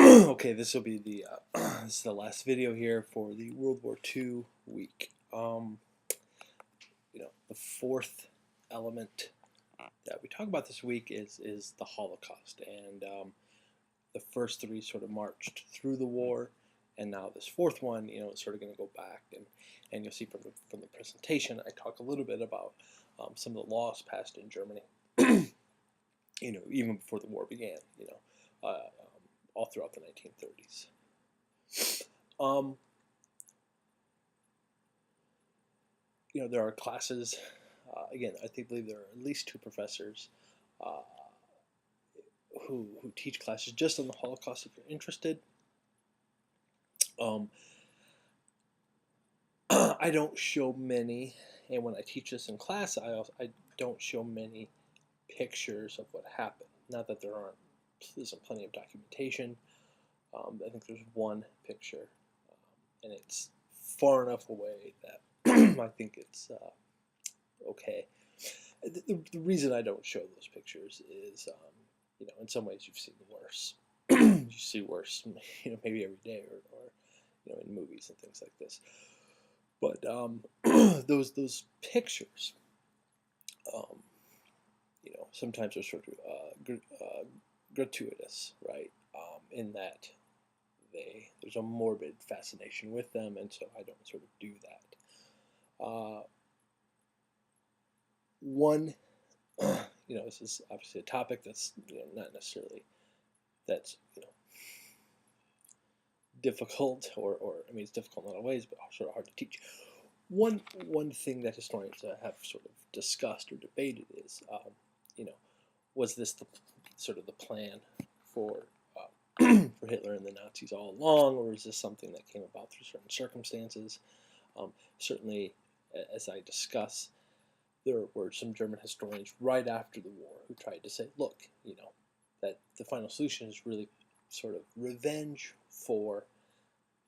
Okay, this will be the this is the last video here for the World War II week. The fourth element that we talk about this week is the Holocaust, and the first three sort of marched through the war, and now this fourth one, is sort of going to go back, and you'll see from the presentation, I talk a little bit about some of the laws passed in Germany, even before the war began, all throughout the 1930s. There are classes. Again, believe there are at least two professors uh, who teach classes just on the Holocaust. If you're interested, I don't show many, and when I teach this in class, I don't show many pictures of what happened. Not that there isn't plenty of documentation. I think there's one picture, and it's far enough away that I think it's okay. The reason I don't show those pictures is, in some ways you've seen worse. You see worse, maybe every day, or in movies and things like this. But those pictures, sometimes are sort of gratuitous, right? In that there's a morbid fascination with them, and so I don't sort of do that. One, this is obviously a topic that's not necessarily that's difficult, or I mean it's difficult in a lot of ways, but sort of hard to teach. One thing that historians have sort of discussed or debated is, was this the plan for for Hitler and the Nazis all along, or is this something that came about through certain circumstances? Certainly, as I discuss, there were some German historians right after the war who tried to say, look, that the final solution is really sort of revenge for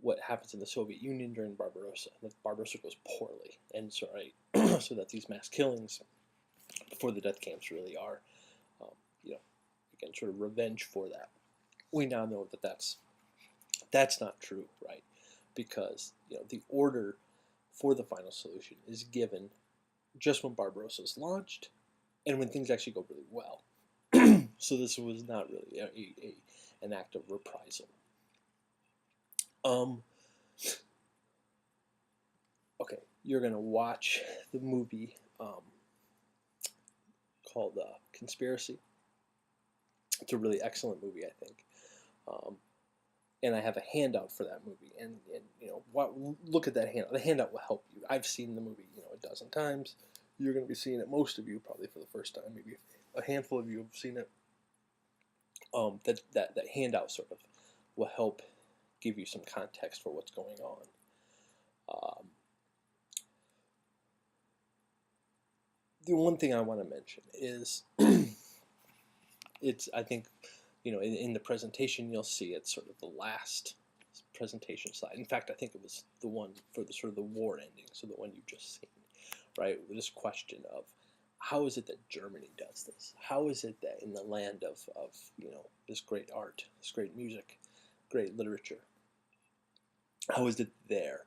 what happens in the Soviet Union during Barbarossa. And that Barbarossa goes poorly, and so that these mass killings before the death camps really are, again, sort of revenge for that. We now know that that's not true, right? Because the order for the final solution is given just when Barbarossa is launched, and when things actually go really well. So this was not really an act of reprisal. Okay, you're gonna watch the movie called Conspiracy. It's a really excellent movie, I think. And I have a handout for that movie, and look at that handout. The handout will help you. I've seen the movie a dozen times. You're going to be seeing it, most of you probably for the first time. Maybe a handful of you have seen it. That handout sort of will help give you some context for what's going on. The one thing I want to mention is I think, in the presentation you'll see it's sort of the last presentation slide. In fact, I think it was the one for the sort of the war ending, so the one you've just seen, right? This question of how is it that Germany does this? How is it that in the land of this great art, this great music, great literature, how is it there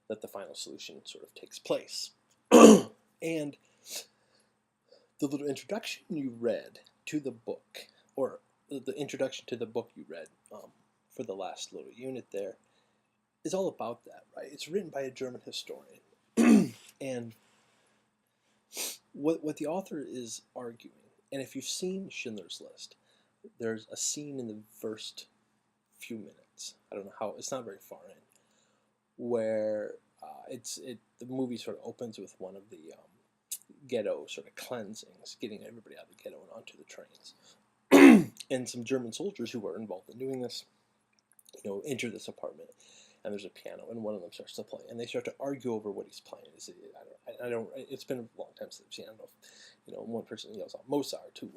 that the final solution sort of takes place? And the little introduction you read to the book, or the introduction to the book you read for the last little unit there, is all about that, right? It's written by a German historian. And what the author is arguing, and if you've seen Schindler's List, there's a scene in the first few minutes, I don't know how, it's not very far in, where the movie sort of opens with one of the ghetto sort of cleansings, getting everybody out of the ghetto and onto the trains. And some German soldiers who were involved in doing this, enter this apartment, and there's a piano, and one of them starts to play, and they start to argue over what he's playing. I don't. It's been a long time since I've seen. I don't know if one person yells out Mozart, who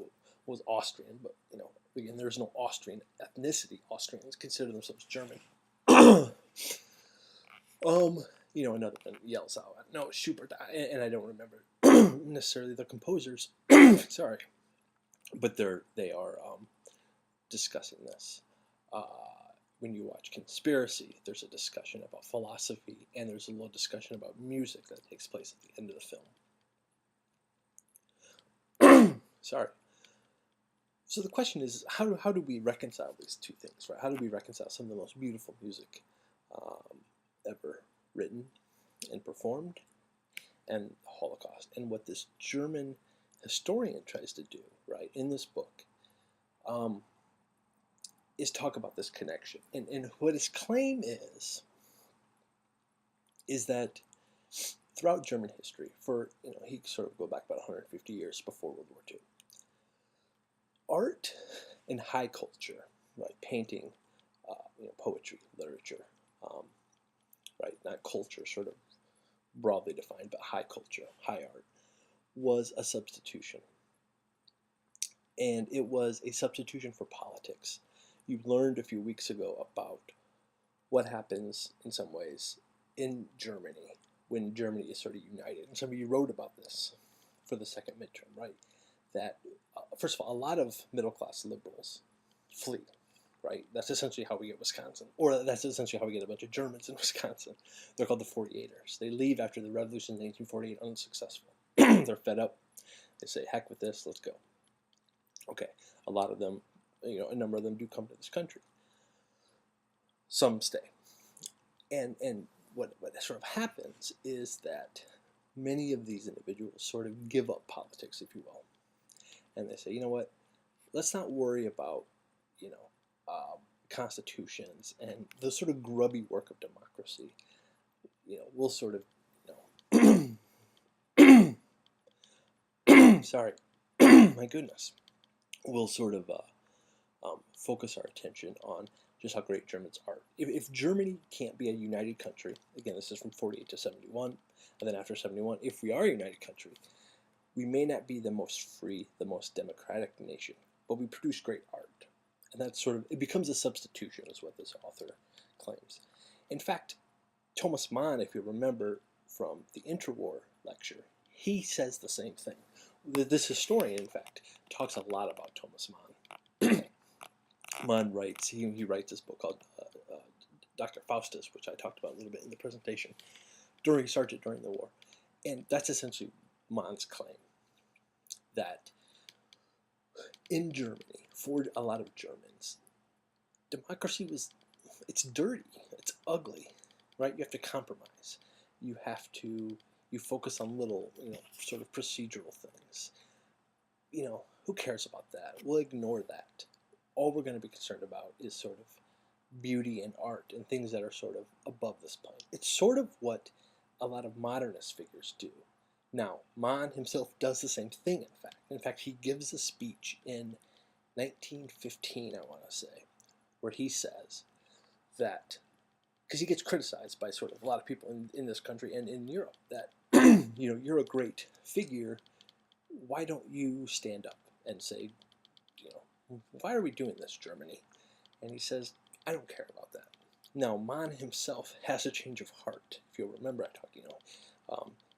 was Austrian, but again, there's no Austrian ethnicity. Austrians consider themselves German. Another one yells out, no, Schubert, and I don't remember necessarily the composers. Sorry, but they are discussing this. when you watch Conspiracy, there's a discussion about philosophy, and there's a little discussion about music that takes place at the end of the film. Sorry. So the question is, how do we reconcile these two things, right? How do we reconcile some of the most beautiful music ever written and performed, and the Holocaust? And what this German historian tries to do, right, in this book, is talk about this connection. And what his claim is that throughout German history, for, he sort of go back about 150 years before World War II, art and high culture, right, painting, poetry, literature, right, not culture sort of broadly defined, but high culture, high art, was a substitution. And it was a substitution for politics. You learned a few weeks ago about what happens in some ways in Germany when Germany is sort of united. And some of you wrote about this for the second midterm, right? That, first of all, a lot of middle-class liberals flee, right? That's essentially how we get Wisconsin. Or that's essentially how we get a bunch of Germans in Wisconsin. They're called the 48ers. They leave after the revolution in 1848 unsuccessful. They're fed up. They say, heck with this, let's go. Okay, a lot of them, a number of them do come to this country. Some stay. And what sort of happens is that many of these individuals sort of give up politics, if you will. And they say, you know what, let's not worry about, constitutions and the sort of grubby work of democracy. We'll sort of, sorry, my goodness, we'll sort of focus our attention on just how great Germans are. If Germany can't be a united country, again, this is from 48 to 71, and then after 71, if we are a united country, we may not be the most free, the most democratic nation, but we produce great art. And that's sort of, it becomes a substitution, is what this author claims. In fact, Thomas Mann, if you remember from the interwar lecture, he says the same thing. This historian, in fact, talks a lot about Thomas Mann. Mann writes, he writes this book called Dr. Faustus, which I talked about a little bit in the presentation, he started during the war. And that's essentially Mann's claim, that in Germany, for a lot of Germans, democracy it's dirty, it's ugly, right? You have to compromise. You focus on little, sort of procedural things. Who cares about that? We'll ignore that. All we're going to be concerned about is sort of beauty and art and things that are sort of above this plane. It's sort of what a lot of modernist figures do. Now, Mann himself does the same thing, in fact. In fact, he gives a speech in 1915, I want to say, where he says that, because he gets criticized by sort of a lot of people in this country and in Europe, that, you're a great figure, why don't you stand up and say, why are we doing this, Germany? And he says, I don't care about that. Now, Mann himself has a change of heart. If you'll remember, I talked,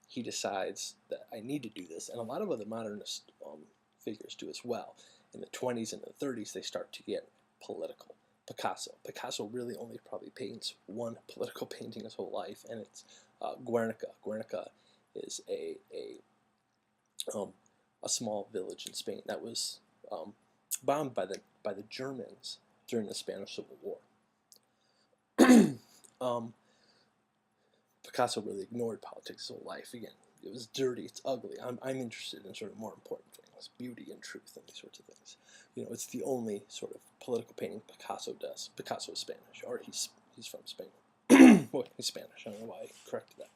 he decides that I need to do this, and a lot of other modernist figures do as well. In the 20s and the 30s, they start to get political. Picasso really only probably paints one political painting his whole life, and it's Guernica. Guernica is a small village in Spain that was bombed by the Germans during the Spanish Civil War. Picasso really ignored politics his whole life. Again, it was dirty, it's ugly. I'm interested in sort of more important things, beauty and truth and these sorts of things. It's the only sort of political painting Picasso does. Picasso is Spanish, or he's from Spain. Well, he's Spanish. I don't know why I corrected that.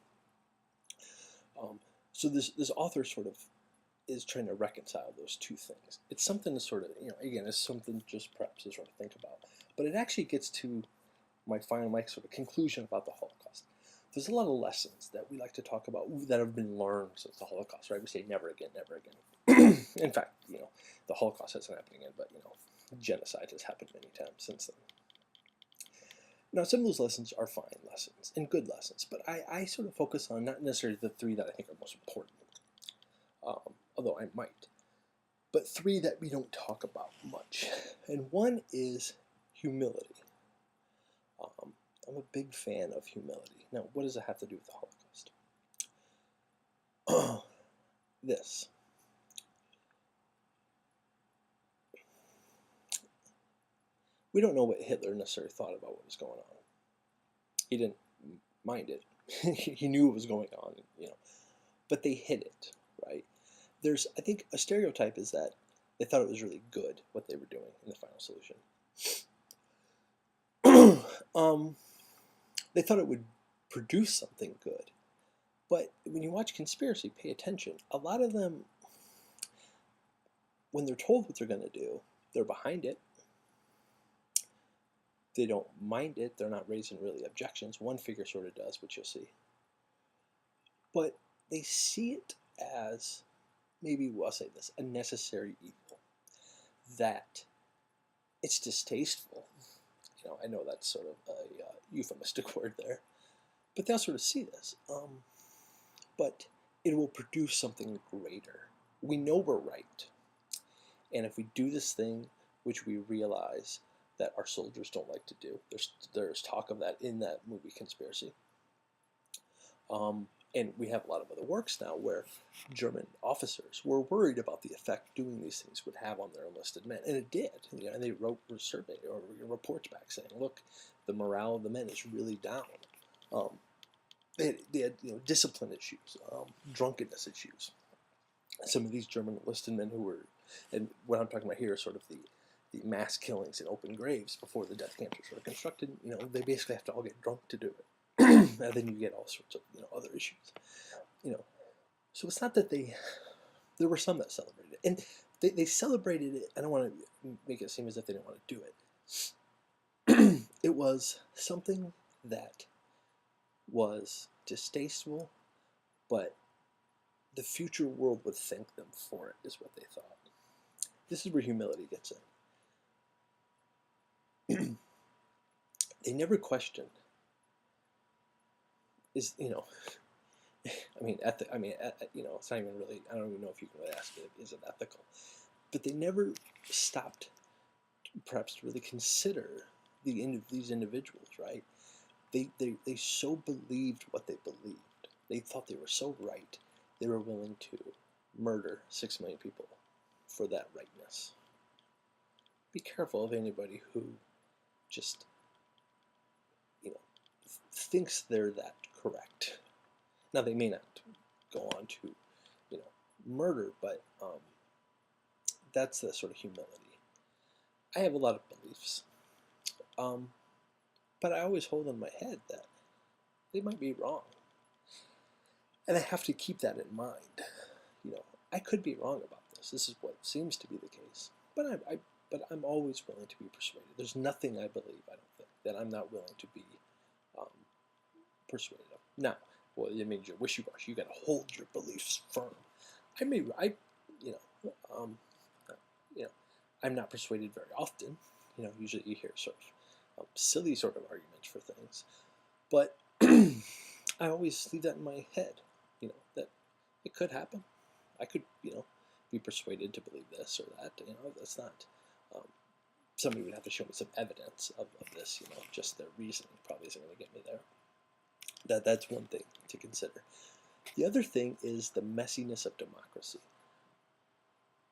So this author sort of is trying to reconcile those two things. It's something to sort of, again, it's something just perhaps to sort of think about. But it actually gets to my sort of conclusion about the Holocaust. There's a lot of lessons that we like to talk about that have been learned since the Holocaust, right? We say never again, never again. In fact, the Holocaust hasn't happened again, but, genocide has happened many times since then. Now, some of those lessons are fine lessons and good lessons, but I sort of focus on not necessarily the three that I think are most important, although I might, but three that we don't talk about much. And one is humility. I'm a big fan of humility. Now, what does it have to do with the Holocaust? This. We don't know what Hitler necessarily thought about what was going on. He didn't mind it. He knew what was going on, but they hid it, right? There's, I think, a stereotype is that they thought it was really good what they were doing in the final solution. They thought it would produce something good. But when you watch Conspiracy, pay attention. A lot of them, when they're told what they're going to do, they're behind it. They don't mind it. They're not raising really objections. One figure sort of does, which you'll see. But they see it as, maybe I'll say this, a necessary evil. That it's distasteful. I know that's sort of a euphemistic word there. But they'll sort of see this. But it will produce something greater. We know we're right. And if we do this thing, which we realize that our soldiers don't like to do, there's talk of that in that movie Conspiracy. And we have a lot of other works now where German officers were worried about the effect doing these things would have on their enlisted men. And it did. And they wrote a survey or reports back saying, look, the morale of the men is really down. They had discipline issues, drunkenness issues. Some of these German enlisted men who were, and what I'm talking about here is sort of the mass killings in open graves before the death camps were sort of constructed. They basically have to all get drunk to do it. And then you get all sorts of other issues. So it's not that there were some that celebrated it, and they celebrated it. I don't want to make it seem as if they didn't want to do it. It was something that was distasteful, but the future world would thank them for it, is what they thought. This is where humility gets in. They never questioned. It's not even really, I don't even know if you can really ask it, is it ethical? But they never stopped, perhaps, to really consider these individuals, right? They so believed what they believed. They thought they were so right, they were willing to murder 6 million people for that rightness. Be careful of anybody who just, thinks they're that correct. Now, they may not go on to, murder, but that's the sort of humility. I have a lot of beliefs, but I always hold in my head that they might be wrong. And I have to keep that in mind. I could be wrong about this. This is what seems to be the case. But I'm always willing to be persuaded. There's nothing I believe, I don't think, that I'm not willing to be persuaded of. Now, well, it means you're wishy-washy. You got to hold your beliefs firm. I'm not persuaded very often. Usually you hear sort of silly sort of arguments for things, but I always leave that in my head. That it could happen. I could, be persuaded to believe this or that. That's not. Somebody would have to show me some evidence of this. Just their reasoning probably isn't going to get me there. That's one thing to consider. The other thing is the messiness of democracy.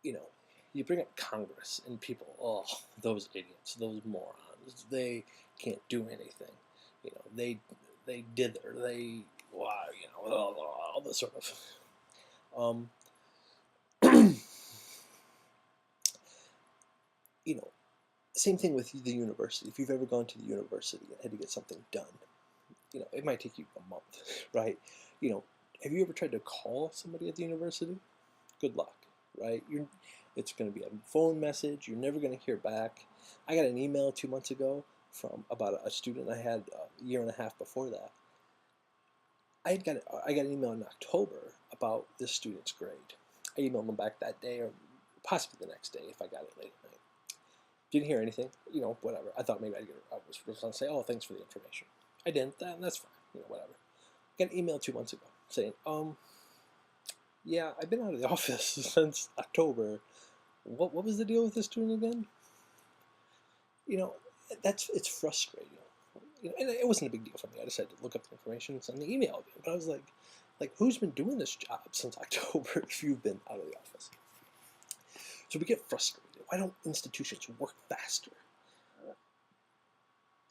You bring up Congress and people, oh, those idiots, those morons, they can't do anything. They dither, they, all this sort of. Same thing with the university. If you've ever gone to the university and had to get something done, it might take you a month, right? Have you ever tried to call somebody at the university? Good luck, right? It's going to be a phone message. You're never going to hear back. I got an email 2 months ago from about a student I had a year and a half before that. I got an email in October about this student's grade. I emailed them back that day or possibly the next day if I got it late at night. Didn't hear anything, whatever. I thought maybe I was going to say, oh, thanks for the information. I didn't. That's fine, whatever. I got an email 2 months ago saying, yeah, I've been out of the office since October. What was the deal with this student again? It's frustrating. and it wasn't a big deal for me. I decided to look up the information, send the email. But I was like, who's been doing this job since October if you've been out of the office? So we get frustrated. Why don't institutions work faster?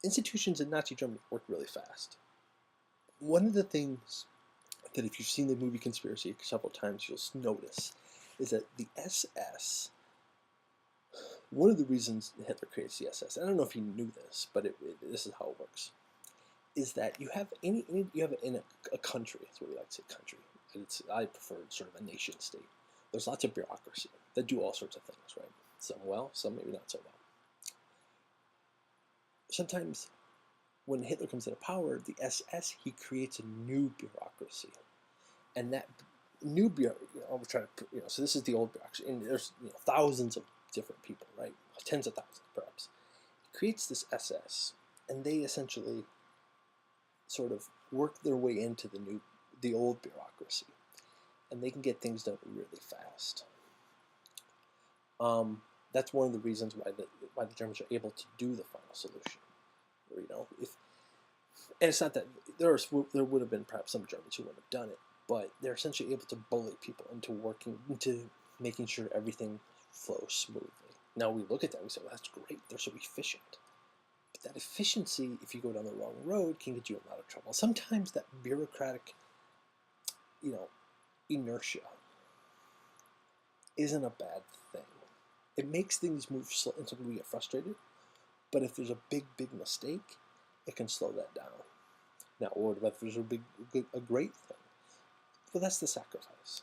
Institutions in Nazi Germany worked really fast. One of the things that, if you've seen the movie Conspiracy several times, you'll notice is that the SS, one of the reasons Hitler creates the SS, I don't know if he knew this, but this is how it works, is that you have you have in a country, that's what we like to say, country. I prefer sort of a nation state. There's lots of bureaucracy that do all sorts of things, right? Some well, some maybe not so well. Sometimes when Hitler comes into power, the SS, he creates a new bureaucracy. And that new bureaucracy, I'll try to, so this is the old bureaucracy, and there's thousands of different people, right? Tens of thousands, perhaps. He creates this SS, and they essentially sort of work their way into the old bureaucracy, and they can get things done really fast. That's one of the reasons why the Germans are able to do the final solution. And it's not that there would have been perhaps some Germans who wouldn't have done it, but they're essentially able to bully people into making sure everything flows smoothly. Now we look at that and we say, well, that's great, they're so efficient. But that efficiency, if you go down the wrong road, can get you in a lot of trouble. Sometimes that bureaucratic, inertia isn't a bad thing. It makes things move slow, and sometimes we get frustrated. But if there's a big mistake, it can slow that down. Now, what about if there's a great thing? Well, that's the sacrifice.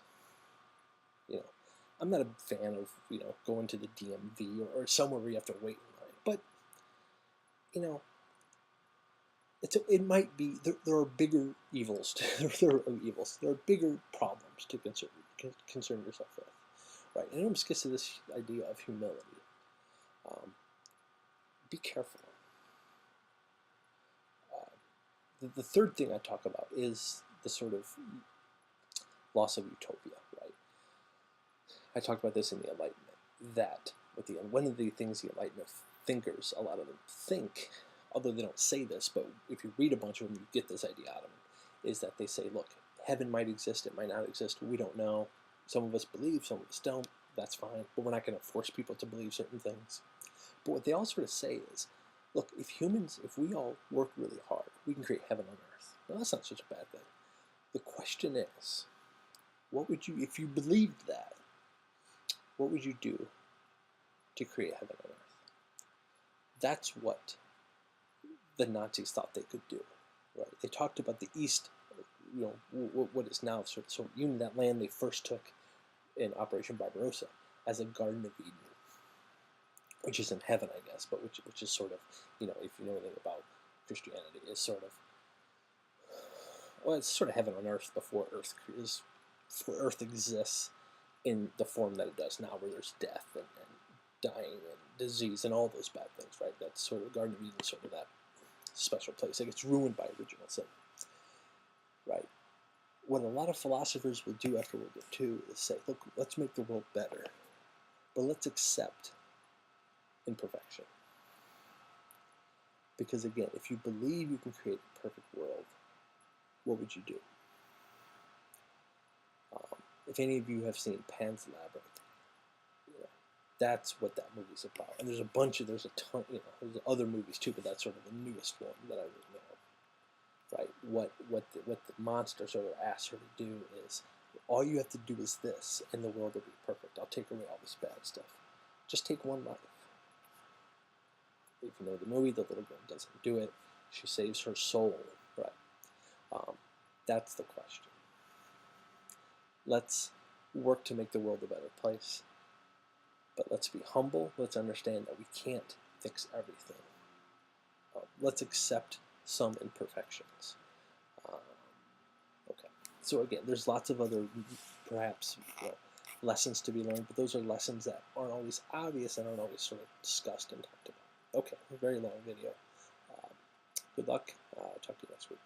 I'm not a fan of going to the DMV or somewhere where you have to wait in line. But it might be there are bigger evils. There are bigger problems to concern yourself with, right? And it almost gets to this idea of humility. Be careful. The third thing I talk about is the sort of loss of utopia, right? I talked about this in the Enlightenment, that one of the things the Enlightenment thinkers, a lot of them think, although they don't say this, but if you read a bunch of them, you get this idea out of them, is that they say, look, heaven might exist, it might not exist, we don't know. Some of us believe, some of us don't, that's fine, but we're not going to force people to believe certain things. But what they all sort of say is, look, if we all work really hard, we can create heaven on earth. Now, that's not such a bad thing. The question is, what would you, if you believed that, what would you do to create heaven on earth? That's what the Nazis thought they could do, right? They talked about the East, what is now sort of even that land they first took in Operation Barbarossa as a Garden of Eden, which is in heaven, I guess, but which is sort of, if you know anything about Christianity, is sort of, well, it's sort of heaven on earth before Earth exists in the form that it does now, where there's death and dying and disease and all those bad things, right? That's sort of Garden of Eden, sort of that special place. It gets ruined by original sin, right? What a lot of philosophers will do after World War II is say, look, let's make the world better, but let's accept imperfection. Because again, if you believe you can create a perfect world, what would you do? If any of you have seen Pan's Labyrinth, that's what that movie's about. And there's a ton, there's other movies too, but that's sort of the newest one that I really know of. Right? What the monster sort of asks her to do is, all you have to do is this, and the world will be perfect. I'll take away all this bad stuff. Just take one life. If you know the movie, the little girl doesn't do it. She saves her soul. Right? That's the question. Let's work to make the world a better place. But let's be humble. Let's understand that we can't fix everything. Let's accept some imperfections. Okay. So again, there's lots of other, perhaps, lessons to be learned, but those are lessons that aren't always obvious and aren't always sort of discussed and talked about. Okay, a very long video. Good luck. Talk to you next week.